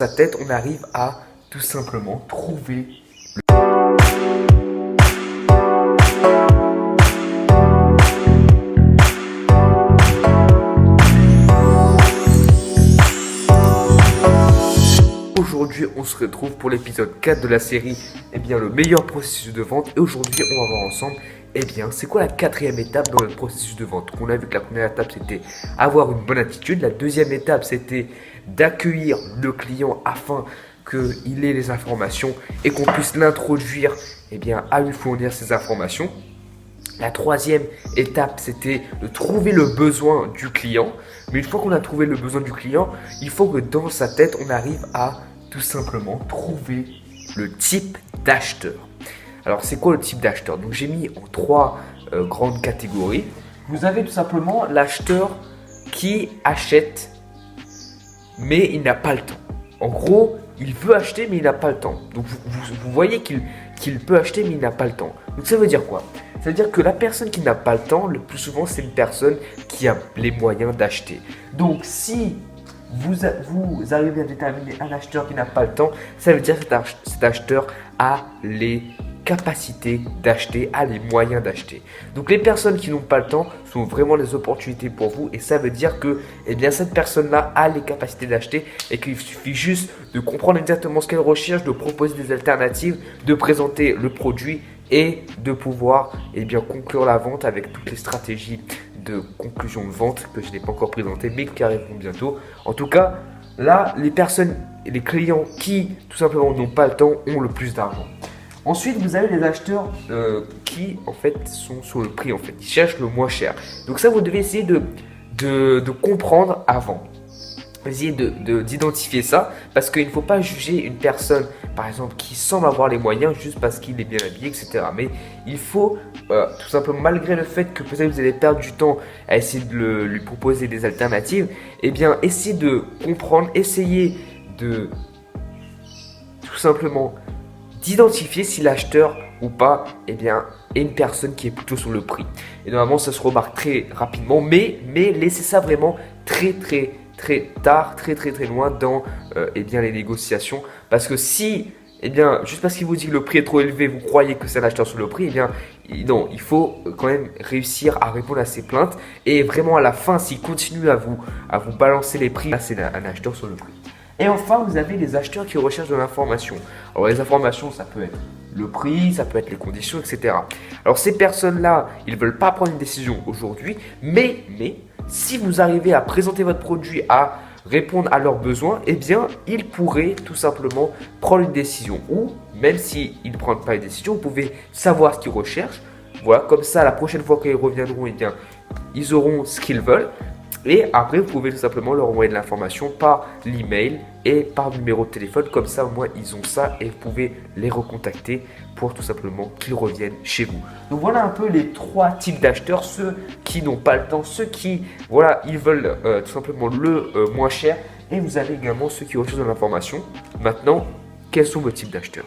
sa tête, on arrive à tout simplement trouver Aujourd'hui, on se retrouve pour l'épisode 4 de la série, le meilleur processus de vente. Et aujourd'hui, on va voir ensemble, c'est quoi la quatrième étape dans le processus de vente. On a vu que la première étape, c'était avoir une bonne attitude. La deuxième étape, c'était d'accueillir le client afin qu'il ait les informations et qu'on puisse l'introduire à lui fournir ces informations. La troisième étape, c'était de trouver le besoin du client. Mais une fois qu'on a trouvé le besoin du client, il faut que dans sa tête, on arrive à tout simplement trouver le type d'acheteur. Alors, c'est quoi le type d'acheteur? Donc, j'ai mis en trois grandes catégories. Vous avez tout simplement l'acheteur qui achète, mais il n'a pas le temps. En gros, il veut acheter, mais il n'a pas le temps. Donc, vous voyez qu'il peut acheter, mais il n'a pas le temps. Donc, ça veut dire quoi? Ça veut dire que la personne qui n'a pas le temps, le plus souvent, c'est une personne qui a les moyens d'acheter. Donc, si vous arrivez à déterminer un acheteur qui n'a pas le temps, ça veut dire que cet acheteur a les capacités d'acheter, a les moyens d'acheter. Donc, les personnes qui n'ont pas le temps sont vraiment des opportunités pour vous. Et ça veut dire que cette personne-là a les capacités d'acheter et qu'il suffit juste de comprendre exactement ce qu'elle recherche, de proposer des alternatives, de présenter le produit et de pouvoir conclure la vente avec toutes les stratégies de conclusion de vente que je n'ai pas encore présentées mais qui arriveront bientôt. En tout cas, là, les personnes et les clients qui tout simplement n'ont pas le temps ont le plus d'argent. Ensuite, vous avez les acheteurs qui en fait sont sur le prix, ils cherchent le moins cher. Donc ça, vous devez essayer de comprendre avant. Essayez d'identifier ça parce qu'il ne faut pas juger une personne, par exemple, qui semble avoir les moyens juste parce qu'il est bien habillé, etc. Mais il faut tout simplement, malgré le fait que peut-être vous allez perdre du temps à essayer de lui proposer des alternatives, essayez de comprendre, essayez de tout simplement d'identifier si l'acheteur ou pas est une personne qui est plutôt sur le prix. Et normalement, ça se remarque très rapidement, mais laissez ça vraiment très tard, très loin dans les négociations. Parce que si, juste parce qu'il vous dit que le prix est trop élevé, vous croyez que c'est un acheteur sur le prix, non, il faut quand même réussir à répondre à ces plaintes. Et vraiment à la fin, s'il continue à vous balancer les prix, là c'est un acheteur sur le prix. Et enfin, vous avez les acheteurs qui recherchent de l'information. Alors les informations, ça peut être le prix, ça peut être les conditions, etc. Alors ces personnes-là, ils ne veulent pas prendre une décision aujourd'hui, mais si vous arrivez à présenter votre produit, à répondre à leurs besoins, ils pourraient tout simplement prendre une décision. Ou même s'ils ne prennent pas une décision, vous pouvez savoir ce qu'ils recherchent. Voilà, comme ça, la prochaine fois qu'ils reviendront, ils auront ce qu'ils veulent. Et après, vous pouvez tout simplement leur envoyer de l'information par l'email et par numéro de téléphone. Comme ça, au moins, ils ont ça et vous pouvez les recontacter pour tout simplement qu'ils reviennent chez vous. Donc, voilà un peu les trois types d'acheteurs. Ceux qui n'ont pas le temps, ceux qui, ils veulent tout simplement le moins cher. Et vous avez également ceux qui recherchent de l'information. Maintenant, quels sont vos types d'acheteurs ?